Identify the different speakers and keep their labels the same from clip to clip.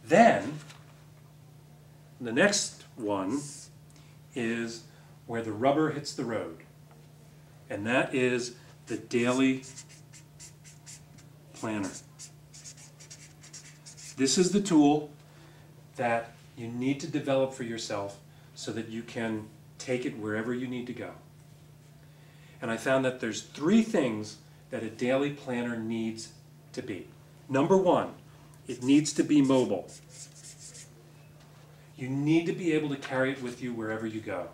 Speaker 1: Then, the next one is where the rubber hits the road. And that is the daily planner. This is the tool that you need to develop for yourself so that you can take it wherever you need to go. And I found that there's 3 things that a daily planner needs to be. Number 1, it needs to be mobile. You need to be able to carry it with you wherever you go.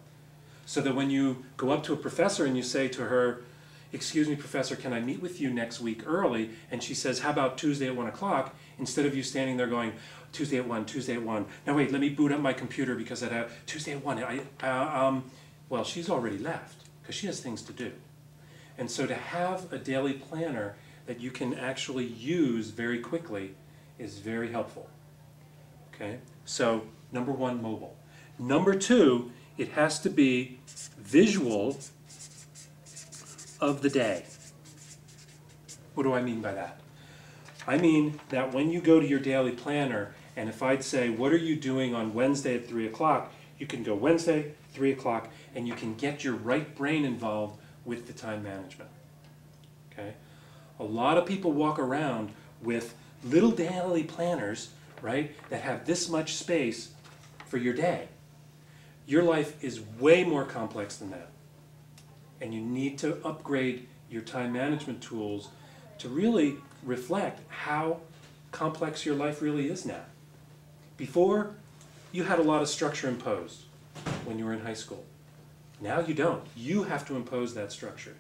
Speaker 1: So that when you go up to a professor and you say to her, "Excuse me, professor, can I meet with you next week early?" And she says, "How about Tuesday at 1 o'clock?" Instead of you standing there going, "Tuesday at 1, Tuesday at 1. Now wait, let me boot up my computer because I have Tuesday at 1. Well, she's already left because she has things to do. And so to have a daily planner that you can actually use very quickly is very helpful. Okay, so number 1, mobile. Number 2, it has to be visual of the day. What do I mean by that? I mean that when you go to your daily planner, and if I'd say, what are you doing on Wednesday at 3 o'clock, you can go Wednesday, 3 o'clock, and you can get your right brain involved with the time management. Okay? A lot of people walk around with little daily planners, right, that have this much space for your day. Your life is way more complex than that. And you need to upgrade your time management tools to really reflect how complex your life really is now. Before, you had a lot of structure imposed when you were in high school. Now you don't. You have to impose that structure.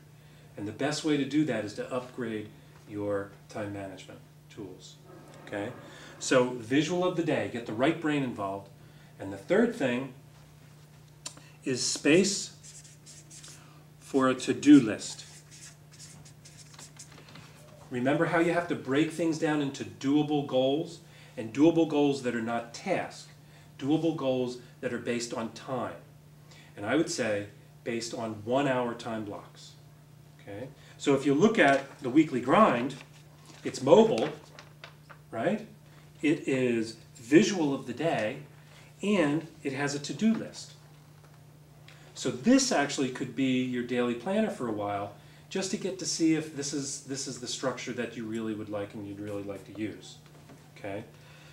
Speaker 1: And the best way to do that is to upgrade your time management tools. Okay? So visual of the day, get the right brain involved. And the third thing is space for a to-do list. Remember how you have to break things down into doable goals, and doable goals that are not tasks, doable goals that are based on time. And I would say based on 1-hour time blocks. Okay? So if you look at the weekly grind, it's mobile, right? It is visual of the day, and it has a to-do list. So this actually could be your daily planner for a while, just to get to see if this is the structure that you really would like and you'd really like to use. Okay?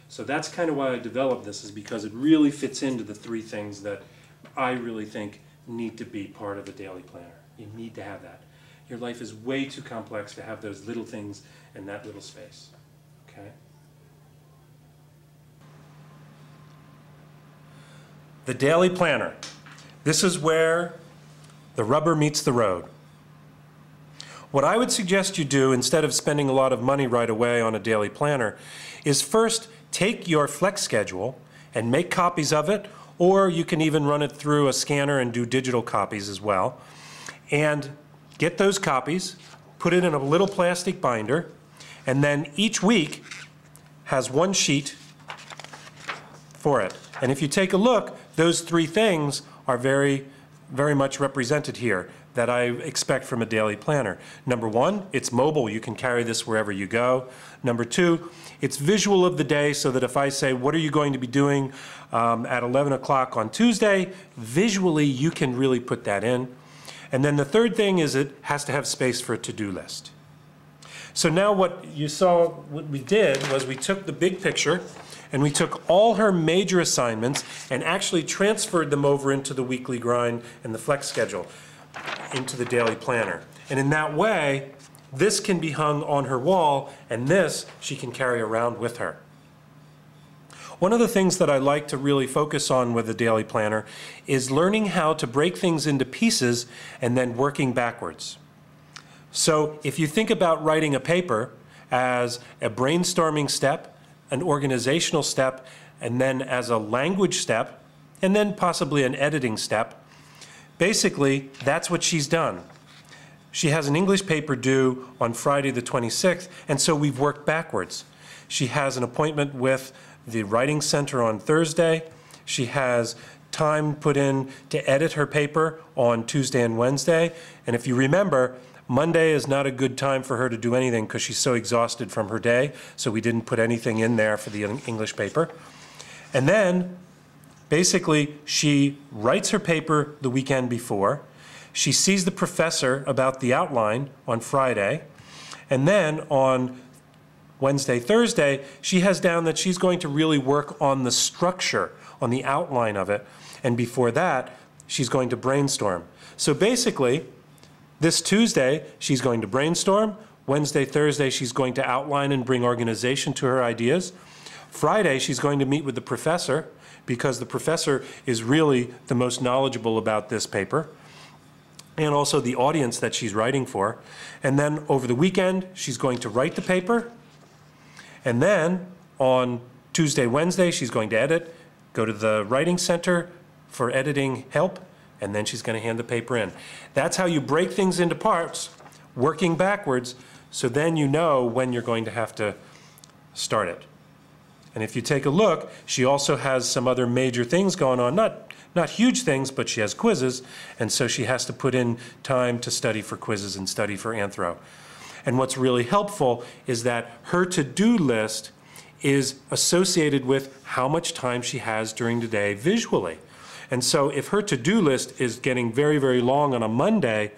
Speaker 1: So that's kind of why I developed this, is because it really fits into the 3 things that I really think need to be part of a daily planner. You need to have that. Your life is way too complex to have those little things in that little space. Okay? The daily planner. This is where the rubber meets the road. What I would suggest you do, instead of spending a lot of money right away on a daily planner, is first take your flex schedule and make copies of it, or you can even run it through a scanner and do digital copies as well. And get those copies, put it in a little plastic binder, and then each week has 1 sheet for it. And if you take a look, those 3 things are very much represented here that I expect from a daily planner. Number 1, it's mobile. You can carry this wherever you go. Number 2, it's visual of the day, so that if I say, what are you going to be doing at 11 o'clock on Tuesday, visually you can really put that in. And then the third thing is it has to have space for a to-do list. So now what you saw, what we did was we took the big picture and we took all her major assignments and actually transferred them over into the weekly grind and the flex schedule, into the daily planner. And in that way, this can be hung on her wall, and this she can carry around with her. One of the things that I like to really focus on with the daily planner is learning how to break things into pieces and then working backwards. So if you think about writing a paper as a brainstorming step, an organizational step, and then as a language step, and then possibly an editing step, basically that's what she's done. She has an English paper due on Friday the 26th, and so we've worked backwards. She has an appointment with the Writing Center on Thursday. She has time put in to edit her paper on Tuesday and Wednesday. And if you remember, Monday is not a good time for her to do anything because she's so exhausted from her day, so we didn't put anything in there for the English paper. And then, basically, she writes her paper the weekend before. She sees the professor about the outline on Friday. And then on Wednesday, Thursday, she has down that she's going to really work on the structure, on the outline of it. And before that, she's going to brainstorm. So basically, this Tuesday, she's going to brainstorm. Wednesday, Thursday, she's going to outline and bring organization to her ideas. Friday, she's going to meet with the professor because the professor is really the most knowledgeable about this paper, and also the audience that she's writing for. And then over the weekend, she's going to write the paper. And then on Tuesday, Wednesday, she's going to edit, go to the writing center for editing help, and then she's going to hand the paper in. That's how you break things into parts, working backwards, so then you know when you're going to have to start it. And if you take a look, she also has some other major things going on, not huge things, but she has quizzes, and so she has to put in time to study for quizzes and study for anthro. And what's really helpful is that her to-do list is associated with how much time she has during the day visually. And so if her to-do list is getting very, very long on a Monday,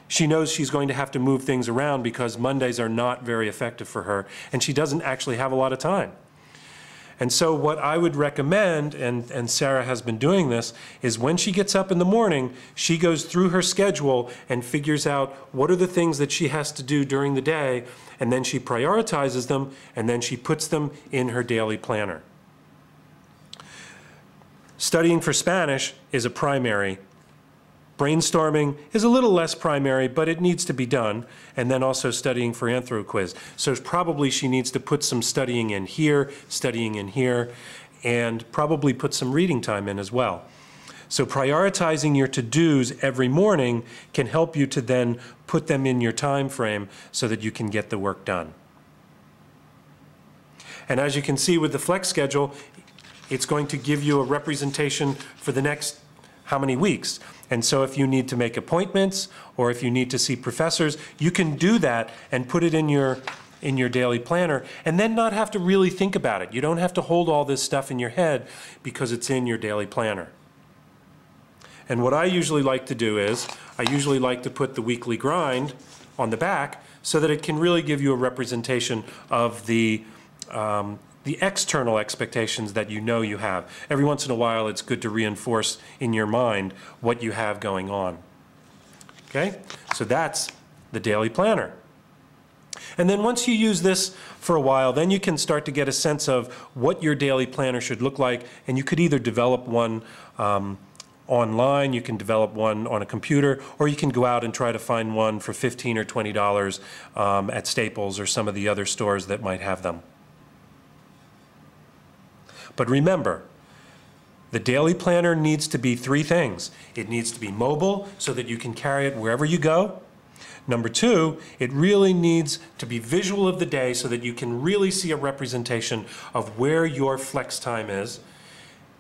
Speaker 1: she knows she's going to have to move things around because Mondays are not very effective for her, and she doesn't actually have a lot of time. And so what I would recommend, and Sarah has been doing this, is when she gets up in the morning, she goes through her schedule and figures out what are the things that she has to do during the day, and then she prioritizes them, and then she puts them in her daily planner. Studying for Spanish is a primary. Brainstorming is a little less primary, but it needs to be done, and then also studying for anthro quiz. So probably she needs to put some studying in here, and probably put some reading time in as well. So prioritizing your to-dos every morning can help you to then put them in your time frame so that you can get the work done. And as you can see with the flex schedule, it's going to give you a representation for the next how many weeks. And so if you need to make appointments or if you need to see professors, you can do that and put it in your daily planner and then not have to really think about it. You don't have to hold all this stuff in your head because it's in your daily planner. And what I usually like to do is, I usually like to put the weekly grind on the back so that it can really give you a representation of the external expectations that you know you have. Every once in a while, it's good to reinforce in your mind what you have going on. Okay? So that's the daily planner. And then once you use this for a while, then you can start to get a sense of what your daily planner should look like, and you could either develop one online, you can develop one on a computer, or you can go out and try to find one for $15 or $20 at Staples or some of the other stores that might have them. But remember, the daily planner needs to be three things. It needs to be mobile so that you can carry it wherever you go. Number two, it really needs to be visual of the day so that you can really see a representation of where your flex time is.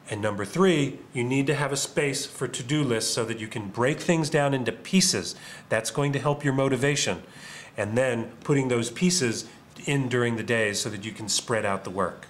Speaker 1: And number three, you need to have a space for to-do lists so that you can break things down into pieces. That's going to help your motivation. And then putting those pieces in during the day so that you can spread out the work.